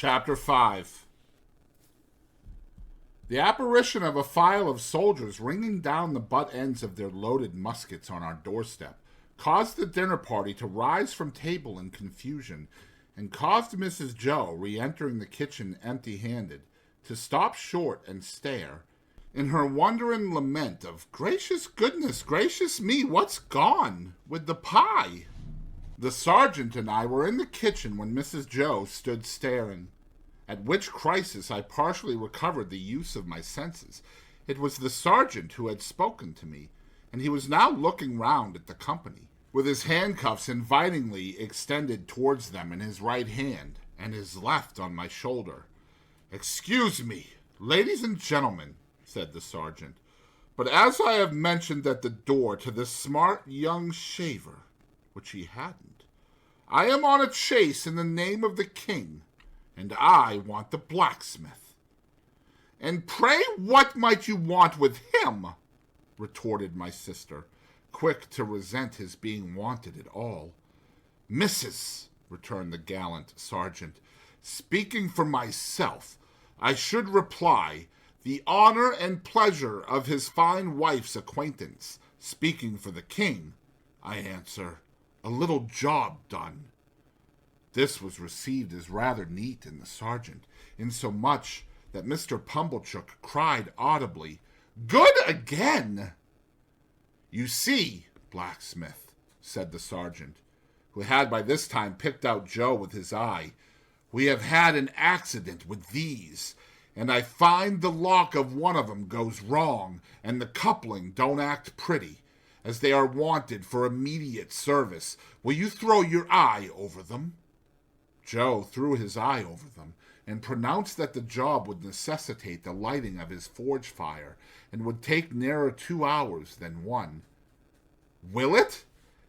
Chapter 5. The apparition of a file of soldiers ringing down the butt ends of their loaded muskets on our doorstep caused the dinner party to rise from table in confusion, and caused Mrs. Joe, re-entering the kitchen empty-handed, to stop short and stare, in her wondering lament of, "Gracious goodness, gracious me, what's gone with the pie?" The sergeant and I were in the kitchen when Mrs. Joe stood staring, at which crisis I partially recovered the use of my senses. It was the sergeant who had spoken to me, and he was now looking round at the company, with his handcuffs invitingly extended towards them in his right hand, and his left on my shoulder. "Excuse me, ladies and gentlemen," said the sergeant, "but as I have mentioned at the door to this smart young shaver," which he hadn't, "I am on a chase in the name of the king, and I want the blacksmith." "And pray what might you want with him?" retorted my sister, quick to resent his being wanted at all. "Missus," returned the gallant sergeant, "speaking for myself, I should reply, the honor and pleasure of his fine wife's acquaintance. Speaking for the king, I answer, a little job done." This was received as rather neat in the sergeant, insomuch that Mr. Pumblechook cried audibly, "Good again!" "You see, blacksmith," said the sergeant, who had by this time picked out Joe with his eye, "we have had an accident with these, and I find the lock of one of 'em goes wrong, and the coupling don't act pretty, as they are wanted for immediate service. Will you throw your eye over them?" Joe threw his eye over them, and pronounced that the job would necessitate the lighting of his forge fire, and would take nearer 2 hours than 1. "Will it?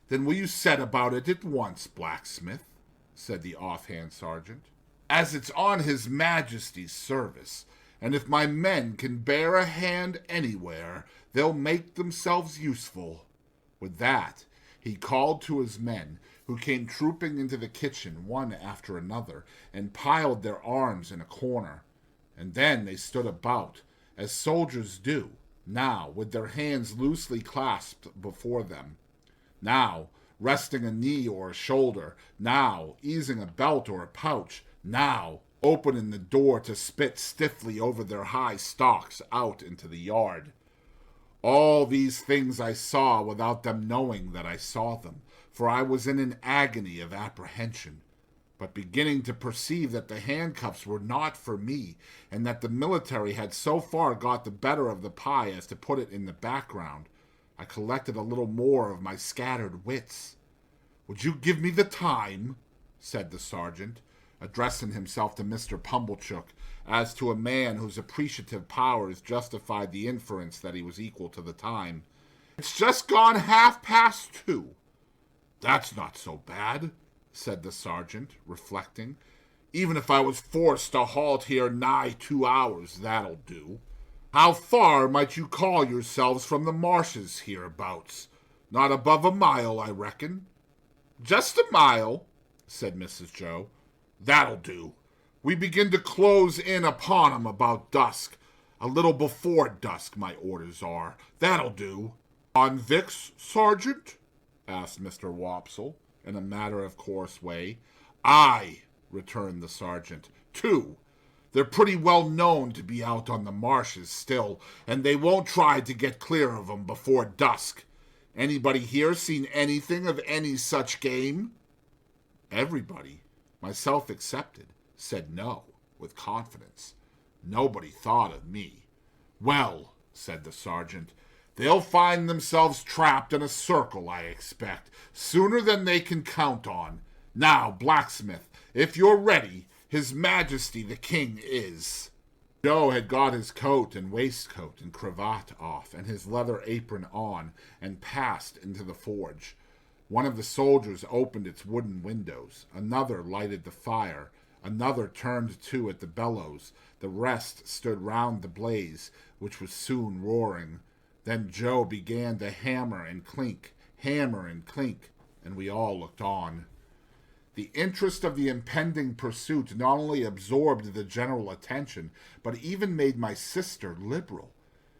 Then will you set about it at once, blacksmith?" said the offhand sergeant, "as it's on his Majesty's service, and if my men can bear a hand anywhere, they'll make themselves useful." With that, he called to his men, who came trooping into the kitchen one after another, and piled their arms in a corner. And then they stood about, as soldiers do, now with their hands loosely clasped before them, now resting a knee or a shoulder, now easing a belt or a pouch, now opening the door to spit stiffly over their high stocks out into the yard. All these things I saw without them knowing that I saw them, for I was in an agony of apprehension, but beginning to perceive that the handcuffs were not for me, and that the military had so far got the better of the pie as to put it in the background, I collected a little more of my scattered wits. "Would you give me the time?" said the sergeant, addressing himself to Mr. Pumblechook, as to a man whose appreciative powers justified the inference that he was equal to the time. "It's just gone 2:30. "That's not so bad," said the sergeant, reflecting. "Even if I was forced to halt here nigh 2 hours, that'll do. How far might you call yourselves from the marshes hereabouts? Not above a mile, I reckon." "Just a mile," said Mrs. Joe. "That'll do. We begin to close in upon 'em about dusk. A little before dusk, my orders are. That'll do." "On Vicks, sergeant?" asked Mr. Wopsle, in a matter-of-course way. "Aye," returned the sergeant. "2. They're pretty well known to be out on the marshes still, and they won't try to get clear of 'em before dusk. Anybody here seen anything of any such game?" Everybody, myself excepted, said no, with confidence. Nobody thought of me. "Well," said the sergeant, "they'll find themselves trapped in a circle, I expect, sooner than they can count on. Now, blacksmith, if you're ready, His Majesty the King is." Joe had got his coat and waistcoat and cravat off, and his leather apron on, and passed into the forge. One of the soldiers opened its wooden windows, another lighted the fire, another turned to at the bellows, the rest stood round the blaze, which was soon roaring. Then Joe began to hammer and clink, and we all looked on. The interest of the impending pursuit not only absorbed the general attention, but even made my sister liberal.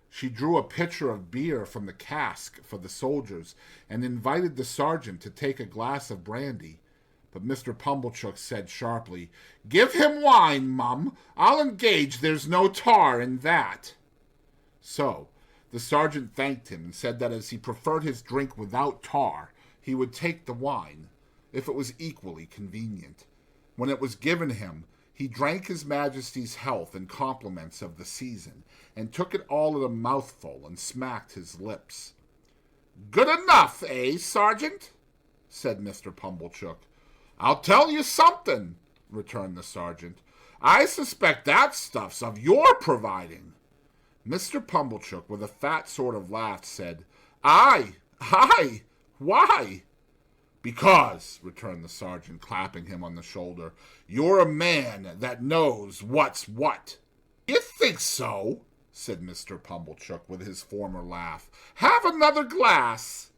She drew a pitcher of beer from the cask for the soldiers and invited the sergeant to take a glass of brandy. But Mr. Pumblechook said sharply, "Give him wine, Mum. I'll engage there's no tar in that." So the sergeant thanked him and said that as he preferred his drink without tar, he would take the wine, if it was equally convenient. When it was given him, he drank His Majesty's health and compliments of the season, and took it all at a mouthful and smacked his lips. "Good enough, eh, Sergeant?" said Mr. Pumblechook. "I'll tell you something," returned the sergeant. "I suspect that stuff's of your providing." Mr. Pumblechook, with a fat sort of laugh, said, "Aye, aye, why?" "Because," returned the sergeant, clapping him on the shoulder, "you're a man that knows what's what." "You think so?" said Mr. Pumblechook, with his former laugh. "Have another glass."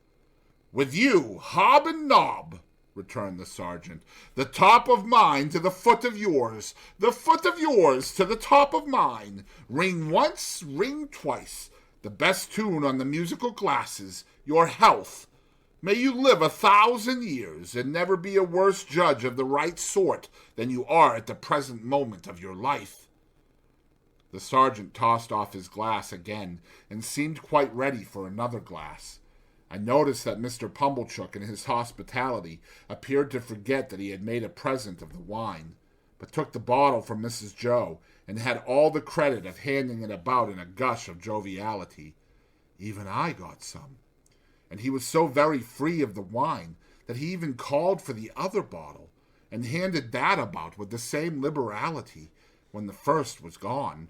"With you, hob and nob," returned the sergeant. "The top of mine to the foot of yours, the foot of yours to the top of mine. Ring once, ring twice. The best tune on the musical glasses. Your health. May you live 1,000 years, and never be a worse judge of the right sort than you are at the present moment of your life." The sergeant tossed off his glass again, and seemed quite ready for another glass. I noticed that Mr. Pumblechook in his hospitality appeared to forget that he had made a present of the wine, but took the bottle from Mrs. Joe and had all the credit of handing it about in a gush of joviality. Even I got some, and he was so very free of the wine that he even called for the other bottle and handed that about with the same liberality when the first was gone.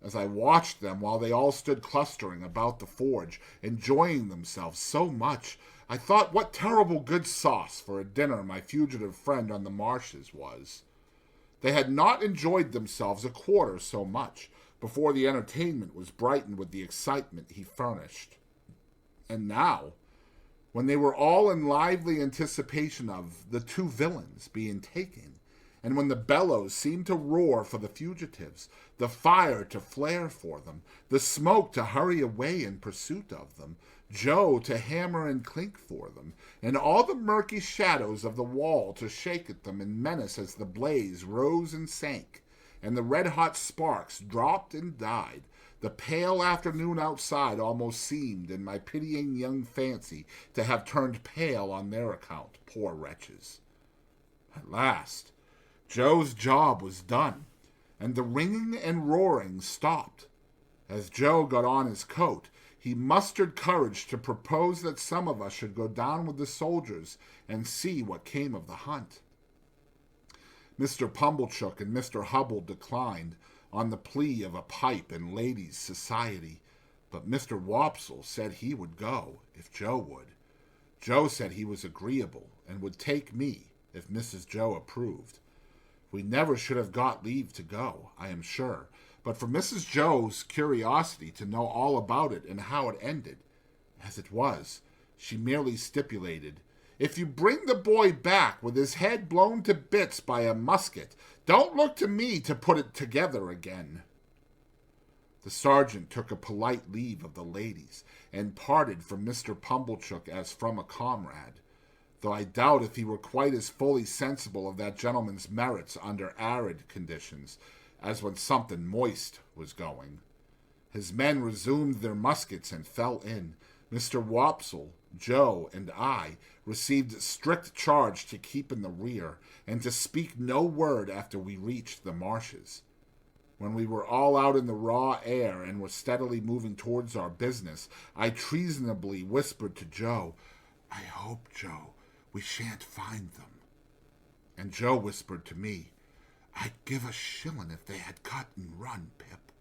As I watched them while they all stood clustering about the forge, enjoying themselves so much, I thought what terrible good sauce for a dinner my fugitive friend on the marshes was. They had not enjoyed themselves a quarter so much before the entertainment was brightened with the excitement he furnished. And now, when they were all in lively anticipation of the two villains being taken, and when the bellows seemed to roar for the fugitives, the fire to flare for them, the smoke to hurry away in pursuit of them, Joe to hammer and clink for them, and all the murky shadows of the wall to shake at them and menace as the blaze rose and sank, and the red-hot sparks dropped and died, the pale afternoon outside almost seemed, in my pitying young fancy, to have turned pale on their account, poor wretches. At last, Joe's job was done, and the ringing and roaring stopped. As Joe got on his coat, he mustered courage to propose that some of us should go down with the soldiers and see what came of the hunt. Mr. Pumblechook and Mr. Hubble declined, on the plea of a pipe and ladies' society, but Mr. Wopsle said he would go, if Joe would. Joe said he was agreeable, and would take me, if Mrs. Joe approved. We never should have got leave to go, I am sure, but for Mrs. Joe's curiosity to know all about it and how it ended. As it was, she merely stipulated, "If you bring the boy back with his head blown to bits by a musket, don't look to me to put it together again." The sergeant took a polite leave of the ladies, and parted from Mr. Pumblechook as from a comrade, though I doubt if he were quite as fully sensible of that gentleman's merits under arid conditions as when something moist was going. His men resumed their muskets and fell in. Mr. Wopsle, Joe, and I received strict charge to keep in the rear, and to speak no word after we reached the marshes. When we were all out in the raw air and were steadily moving towards our business, I treasonably whispered to Joe, "I hope, Joe, we shan't find them." And Joe whispered to me, "I'd give a shillin' if they had cut and run, Pip."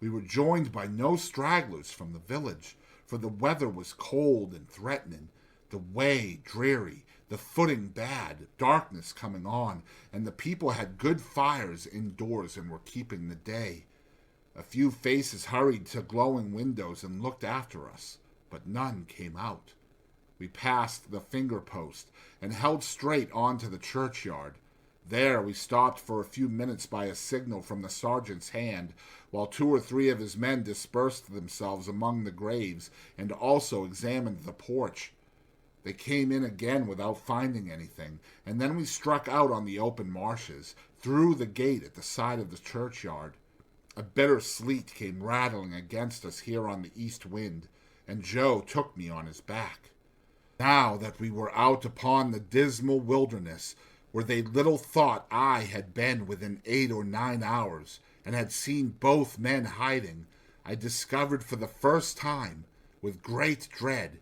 We were joined by no stragglers from the village, for the weather was cold and threatening, the way dreary, the footing bad, darkness coming on, and the people had good fires indoors and were keeping the day. A few faces hurried to glowing windows and looked after us, but none came out. We passed the finger post and held straight on to the churchyard. There we stopped for a few minutes by a signal from the sergeant's hand, while 2 or 3 of his men dispersed themselves among the graves and also examined the porch. They came in again without finding anything, and then we struck out on the open marshes, through the gate at the side of the churchyard. A bitter sleet came rattling against us here on the east wind, and Joe took me on his back. Now that we were out upon the dismal wilderness, where they little thought I had been within 8 or 9 hours, and had seen both men hiding, I discovered for the first time, with great dread,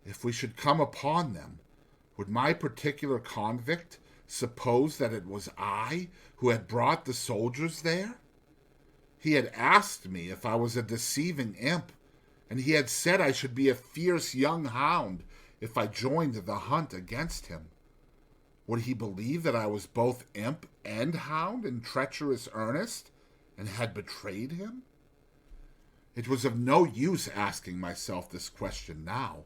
if we should come upon them, would my particular convict suppose that it was I who had brought the soldiers there? He had asked me if I was a deceiving imp, and he had said I should be a fierce young hound if I joined the hunt against him. Would he believe that I was both imp and hound in treacherous earnest, and had betrayed him? It was of no use asking myself this question now.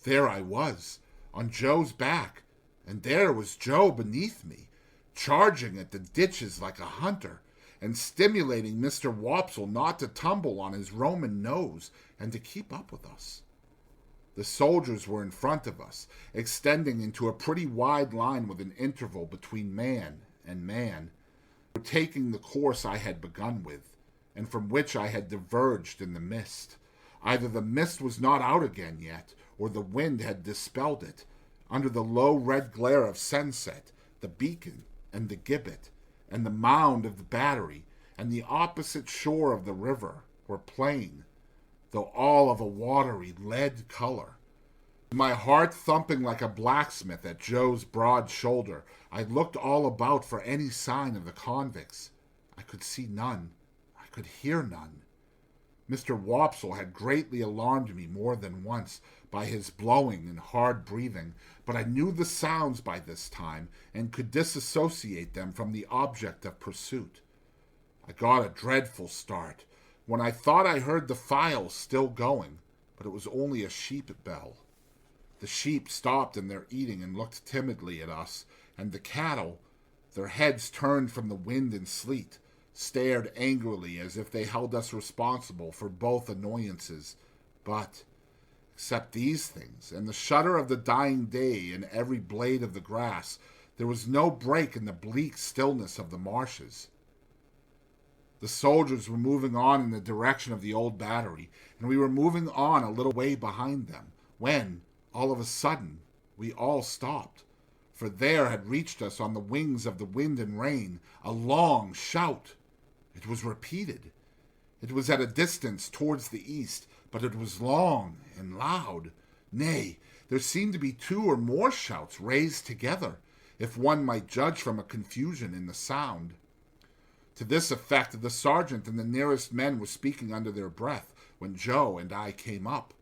There I was, on Joe's back, and there was Joe beneath me, charging at the ditches like a hunter, and stimulating Mr. Wopsle not to tumble on his Roman nose and to keep up with us. The soldiers were in front of us, extending into a pretty wide line with an interval between man and man, were taking the course I had begun with, and from which I had diverged in the mist. Either the mist was not out again yet, or the wind had dispelled it. Under the low red glare of sunset, the beacon and the gibbet, and the mound of the battery, and the opposite shore of the river were plain, though all of a watery lead color. My heart thumping like a blacksmith at Joe's broad shoulder, I looked all about for any sign of the convicts. I could see none. I could hear none. Mr. Wopsle had greatly alarmed me more than once by his blowing and hard breathing, but I knew the sounds by this time and could disassociate them from the object of pursuit. I got a dreadful start when I thought I heard the files still going, but it was only a sheep bell. The sheep stopped in their eating and looked timidly at us, and the cattle, their heads turned from the wind and sleet, stared angrily as if they held us responsible for both annoyances. But, except these things, and the shudder of the dying day in every blade of the grass, there was no break in the bleak stillness of the marshes. The soldiers were moving on in the direction of the old battery, and we were moving on a little way behind them, when, all of a sudden, we all stopped, for there had reached us on the wings of the wind and rain a long shout. It was repeated. It was at a distance towards the east, but it was long and loud. Nay, there seemed to be 2 or more shouts raised together, if one might judge from a confusion in the sound. To this effect, the sergeant and the nearest men were speaking under their breath when Joe and I came up.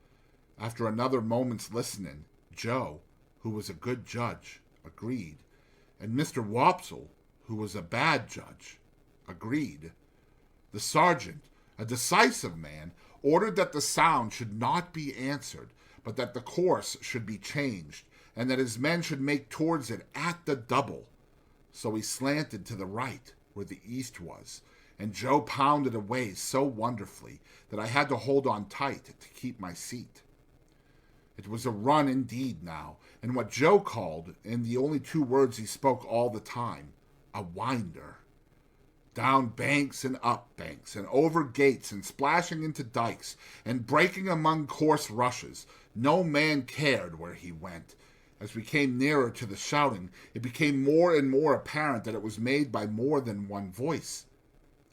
After another moment's listening, Joe, who was a good judge, agreed, and Mr. Wopsle, who was a bad judge, agreed. The sergeant, a decisive man, ordered that the sound should not be answered, but that the course should be changed, and that his men should make towards it at the double. So he slanted to the right, where the east was, and Joe pounded away so wonderfully that I had to hold on tight to keep my seat. It was a run indeed now, and what Joe called, in the only 2 words he spoke all the time, a winder. Down banks and up banks, and over gates, and splashing into dikes, and breaking among coarse rushes, no man cared where he went. As we came nearer to the shouting, it became more and more apparent that it was made by more than one voice.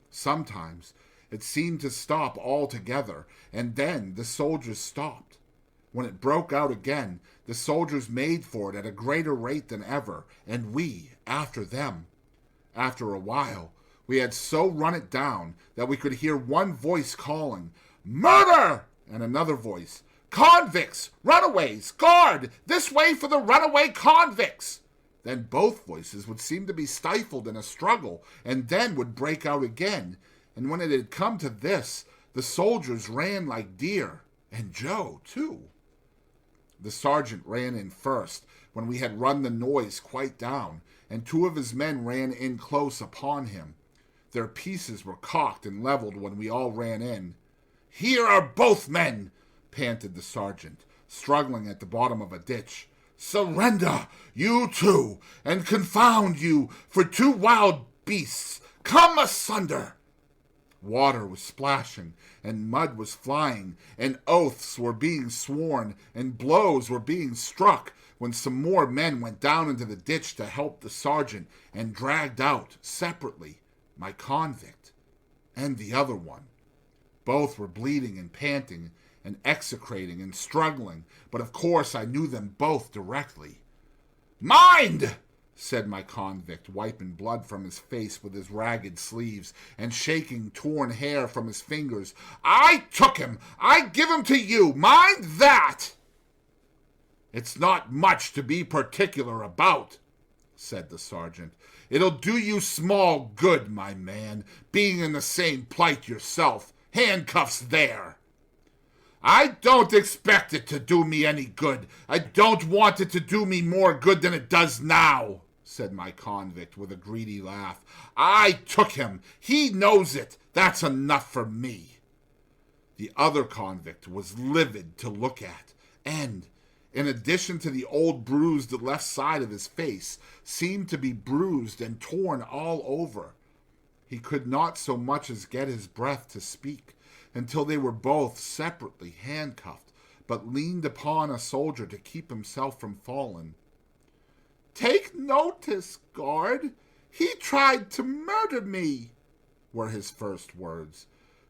Sometimes it seemed to stop altogether, and then the soldiers stopped. When it broke out again, the soldiers made for it at a greater rate than ever, and we after them. After a while, we had so run it down that we could hear one voice calling, "Murder!" and another voice, "Convicts! Runaways! Guard! This way for the runaway convicts!" Then both voices would seem to be stifled in a struggle, and then would break out again, and when it had come to this, the soldiers ran like deer, and Joe, too. The sergeant ran in first, when we had run the noise quite down, and 2 of his men ran in close upon him. Their pieces were cocked and leveled when we all ran in. "Here are both men," panted the sergeant, struggling at the bottom of a ditch. "Surrender, you two, and confound you for 2 wild beasts. Come asunder." Water was splashing, and mud was flying, and oaths were being sworn, and blows were being struck, when some more men went down into the ditch to help the sergeant, and dragged out, separately, my convict and the other one. Both were bleeding and panting, and execrating and struggling, but of course I knew them both directly. "Mind!" said my convict, wiping blood from his face with his ragged sleeves and shaking torn hair from his fingers. "I took him! I give him to you! Mind that!" "It's not much to be particular about," said the sergeant. "It'll do you small good, my man, being in the same plight yourself. Handcuffs there." "I don't expect it to do me any good. I don't want it to do me more good than it does now," said my convict with a greedy laugh. "I took him. He knows it. That's enough for me." The other convict was livid to look at, and, in addition to the old bruised left side of his face, seemed to be bruised and torn all over. He could not so much as get his breath to speak, until they were both separately handcuffed, but leaned upon a soldier to keep himself from falling. "Take notice, guard. He tried to murder me," were his first words.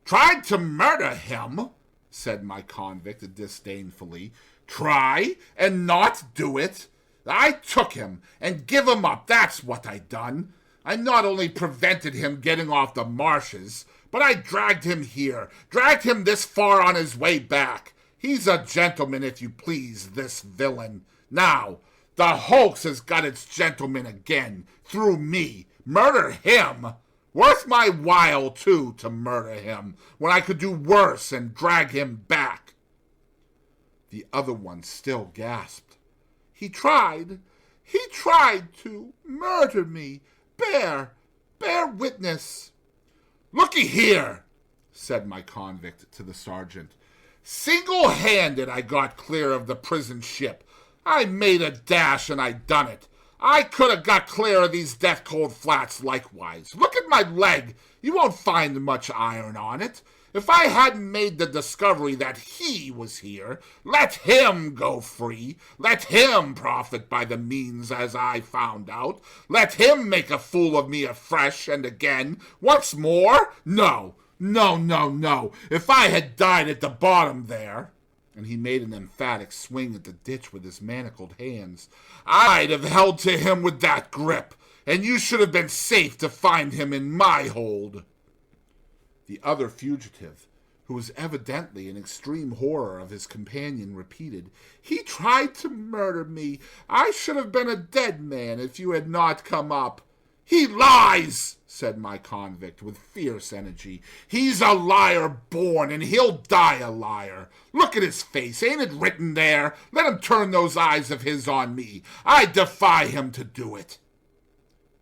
"Tried to murder him?" said my convict disdainfully. "Try and not do it? I took him and give him up, that's what I done. I not only prevented him getting off the marshes, but I dragged him here, dragged him this far on his way back. He's a gentleman, if you please, this villain. Now, the hoax has got its gentleman again, through me. Murder him? Worth my while, too, to murder him, when I could do worse and drag him back." The other one still gasped. He tried to murder me. Bear witness." "Looky here," said my convict to the sergeant. "Single-handed I got clear of the prison ship. I made a dash and I done it. I could have got clear of these death-cold flats likewise. Look at my leg. You won't find much iron on it. If I hadn't made the discovery that he was here, let him go free. Let him profit by the means as I found out. Let him make a fool of me afresh and again. Once more? No. If I had died at the bottom there," and he made an emphatic swing at the ditch with his manacled hands, "I'd have held to him with that grip, and you should have been safe to find him in my hold." The other fugitive, who was evidently in extreme horror of his companion, repeated, "He tried to murder me. I should have been a dead man if you had not come up." "He lies," said my convict with fierce energy. "He's a liar born, and he'll die a liar. Look at his face. Ain't it written there? Let him turn those eyes of his on me. I defy him to do it."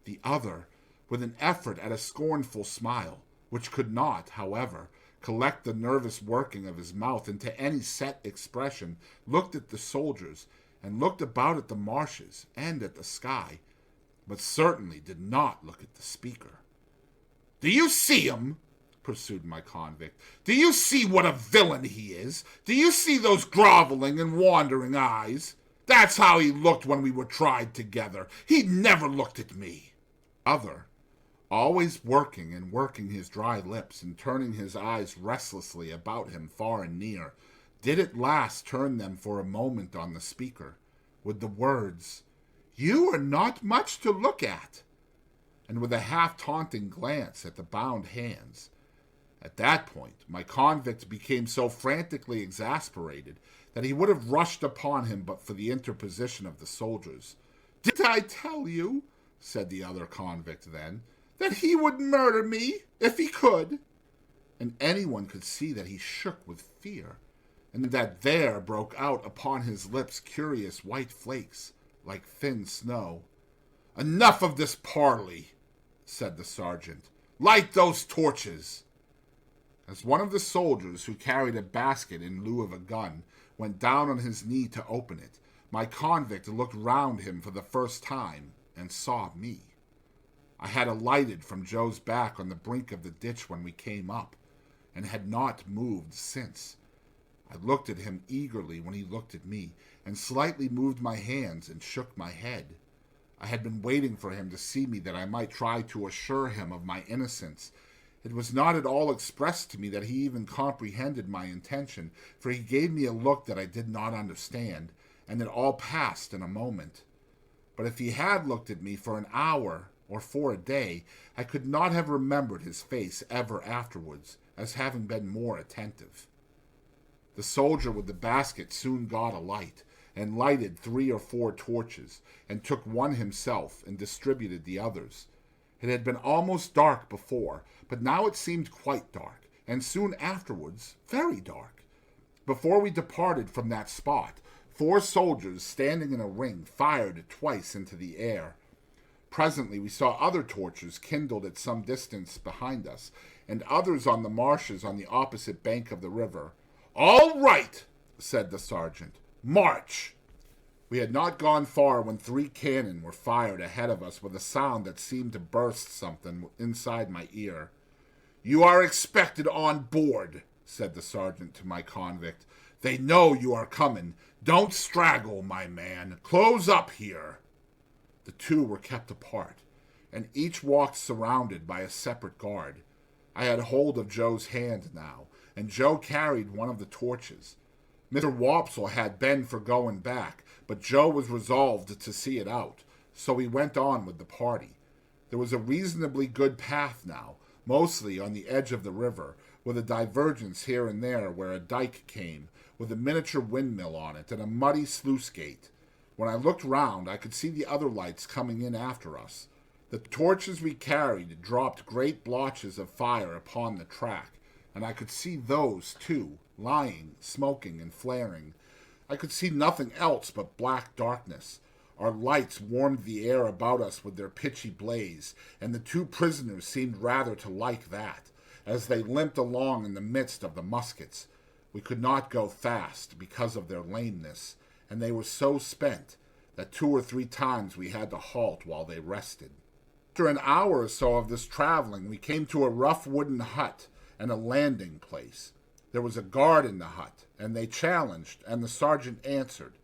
The other, with an effort at a scornful smile, which could not, however, collect the nervous working of his mouth into any set expression, looked at the soldiers, and looked about at the marshes and at the sky, but certainly did not look at the speaker. "Do you see him?" pursued my convict. "Do you see what a villain he is? Do you see those groveling and wandering eyes? That's how he looked when we were tried together. He never looked at me." Other, always working and working his dry lips and turning his eyes restlessly about him far and near, did at last turn them for a moment on the speaker, with the words, "You are not much to look at," and with a half-taunting glance at the bound hands. At that point, my convict became so frantically exasperated that he would have rushed upon him but for the interposition of the soldiers. "Did I tell you," said the other convict then, "that he would murder me if he could?" And anyone could see that he shook with fear, and that there broke out upon his lips curious white flakes, like thin snow. "Enough of this parley," said the sergeant. "Light those torches." As one of the soldiers who carried a basket in lieu of a gun went down on his knee to open it, my convict looked round him for the first time and saw me. I had alighted from Joe's back on the brink of the ditch when we came up, and had not moved since. I looked at him eagerly when he looked at me, and slightly moved my hands and shook my head. I had been waiting for him to see me that I might try to assure him of my innocence. It was not at all expressed to me that he even comprehended my intention, for he gave me a look that I did not understand, and it all passed in a moment. But if he had looked at me for an hour or for a day, I could not have remembered his face ever afterwards as having been more attentive. The soldier with the basket soon got a light, and lighted 3 or 4 torches, and took one himself and distributed the others. It had been almost dark before, but now it seemed quite dark, and soon afterwards very dark. Before we departed from that spot, 4 soldiers standing in a ring fired twice into the air. Presently we saw other torches kindled at some distance behind us, and others on the marshes on the opposite bank of the river. "All right," said the sergeant. "March!" We had not gone far when 3 cannon were fired ahead of us with a sound that seemed to burst something inside my ear. "You are expected on board," said the sergeant to my convict. "They know you are coming. Don't straggle, my man. Close up here." The 2 were kept apart, and each walked surrounded by a separate guard. I had hold of Joe's hand now, and Joe carried one of the torches. Mr. Wopsle had been for going back, but Joe was resolved to see it out, so we went on with the party. There was a reasonably good path now, mostly on the edge of the river, with a divergence here and there where a dike came, with a miniature windmill on it and a muddy sluice gate. When I looked round, I could see the other lights coming in after us. The torches we carried dropped great blotches of fire upon the track, and I could see those, too, lying, smoking, and flaring. I could see nothing else but black darkness. Our lights warmed the air about us with their pitchy blaze, and the 2 prisoners seemed rather to like that, as they limped along in the midst of the muskets. We could not go fast because of their lameness, and they were so spent that 2 or 3 times we had to halt while they rested. After an hour or so of this traveling, we came to a rough wooden hut and a landing place. There was a guard in the hut, and they challenged, and the sergeant answered.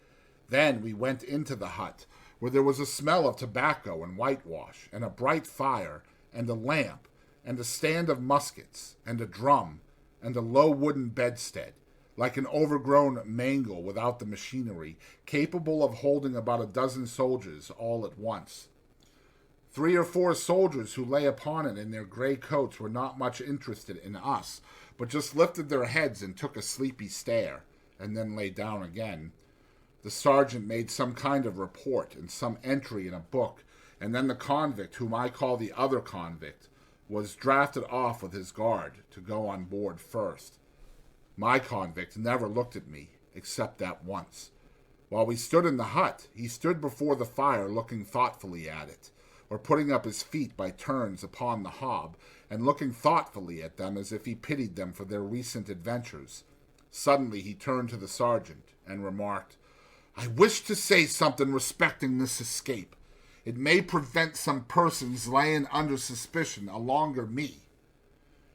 Then we went into the hut, where there was a smell of tobacco and whitewash, and a bright fire, and a lamp, and a stand of muskets, and a drum, and a low wooden bedstead, like an overgrown mangle without the machinery, capable of holding about a dozen soldiers all at once. 3 or 4 soldiers who lay upon it in their gray coats were not much interested in us, but just lifted their heads and took a sleepy stare, and then lay down again. The sergeant made some kind of report and some entry in a book, and then the convict, whom I call the other convict, was drafted off with his guard to go on board first. My convict never looked at me, except that once. While we stood in the hut, he stood before the fire looking thoughtfully at it, or putting up his feet by turns upon the hob, and looking thoughtfully at them as if he pitied them for their recent adventures. Suddenly he turned to the sergeant and remarked, "I wish to say something respecting this escape. It may prevent some persons laying under suspicion alonger me."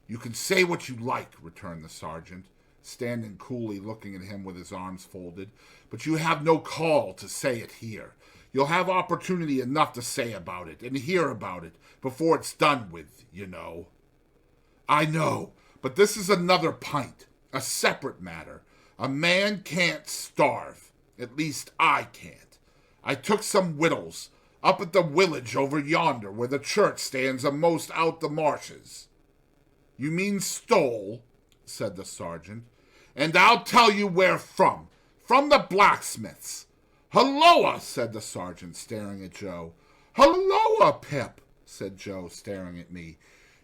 "You can say what you like," returned the sergeant, standing coolly looking at him with his arms folded, "but you have no call to say it here. You'll have opportunity enough to say about it and hear about it before it's done with, you know." "I know, but this is another pint, a separate matter. A man can't starve. At least I can't. I took some wittles up at the village over yonder where the church stands a'most out the marshes." "You mean stole," said the sergeant. "And I'll tell you where from. From the blacksmith's." "Halloa," said the sergeant, staring at Joe. "Halloa, Pip," said Joe, staring at me.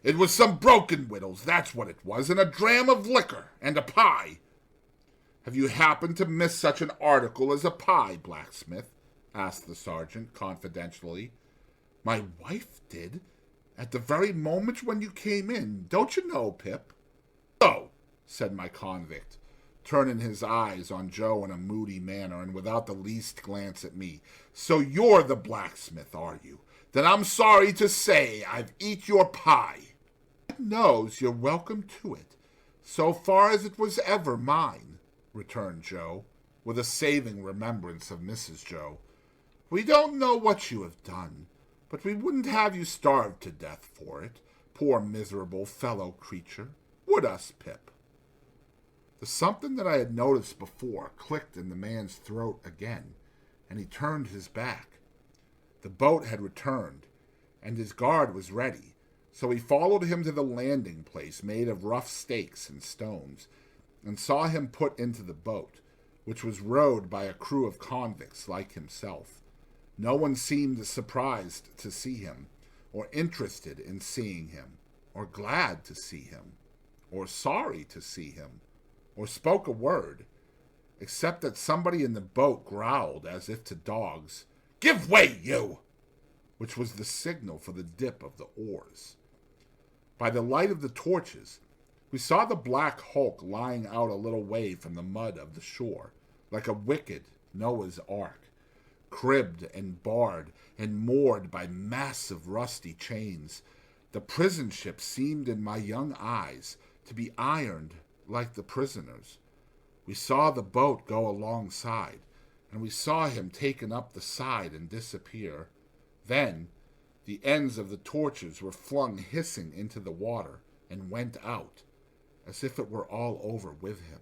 "It was some broken wittles, that's what it was, and a dram of liquor, and a pie." Have you happened to miss such an article as a pie, blacksmith? Asked the sergeant confidentially. My wife did, at the very moment when you came in, don't you know, Pip? Oh, said my convict, turning his eyes on Joe in a moody manner and without the least glance at me. So you're the blacksmith, are you? Then I'm sorry to say I've eat your pie. God knows you're welcome to it, so far as it was ever mine, returned Joe, with a saving remembrance of Mrs. Joe. We don't know what you have done, but we wouldn't have you starve to death for it, poor miserable fellow creature. Would us, Pip? The something that I had noticed before clicked in the man's throat again, and he turned his back. The boat had returned, and his guard was ready, so he followed him to the landing place made of rough stakes and stones, and saw him put into the boat, which was rowed by a crew of convicts like himself. No one seemed surprised to see him, or interested in seeing him, or glad to see him, or sorry to see him, or spoke a word, except that somebody in the boat growled as if to dogs, "Give way, you!" which was the signal for the dip of the oars. By the light of the torches, we saw the black hulk lying out a little way from the mud of the shore, like a wicked Noah's Ark, cribbed and barred and moored by massive rusty chains. The prison ship seemed in my young eyes to be ironed like the prisoners. We saw the boat go alongside, and we saw him taken up the side and disappear. Then the ends of the torches were flung hissing into the water and went out, as if it were all over with him.